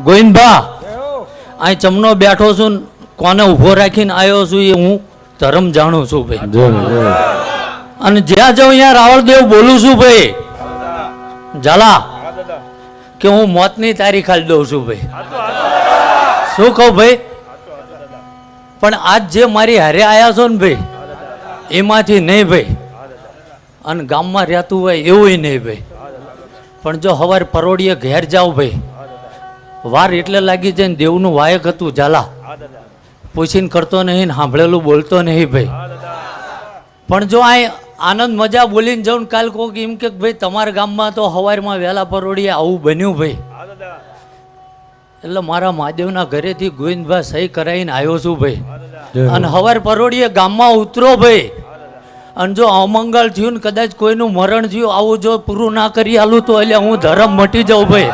ગોવિંદભા અહીં ચમનો બેઠો છું ને કોને ઊભો રાખીને આવ્યો છું એ હું ધર્મ જાણું છું ભાઈ. અને જ્યાં જાઉં અહીંયા રાવળદેવ બોલું છું ભાઈ ઝાલા કે હું મોતની તારીખ આલી દઉં છું ભાઈ. શું કહું ભાઈ? પણ આજ જે મારી હારે આવ્યા છો ને ભાઈ એમાંથી નહીં ભાઈ, અને ગામમાં રહેતું હોય એવું નહીં ભાઈ. પણ જો સવારે પરોડીએ ઘેર જાવ ભાઈ, વાર એટલે લાગી જાય ને દેવનું વાયક હતું ઝાલા, પૂછીને કરતો નહીં ને સાંભળેલું બોલતો નહીં ભાઈ. પણ જો આ આનંદ મજા બોલીને જાઉં કાલ કોક એમ કે ભાઈ તમારા ગામમાં તો સવારમાં વહેલા પરોડીએ આવું બન્યું ભાઈ, એટલે મારા મહાદેવના ઘરેથી ગોવિંદભા સહી કરાવીને આવ્યો છું ભાઈ. અને સવાર પરોડીએ ગામમાં ઉતરો ભાઈ, અને જો અમંગળ થયું ને કદાચ કોઈનું મરણ થયું આવું જો પૂરું ના કરી આલું તો એટલે હું ધર્મ મટી જાઉં ભાઈ.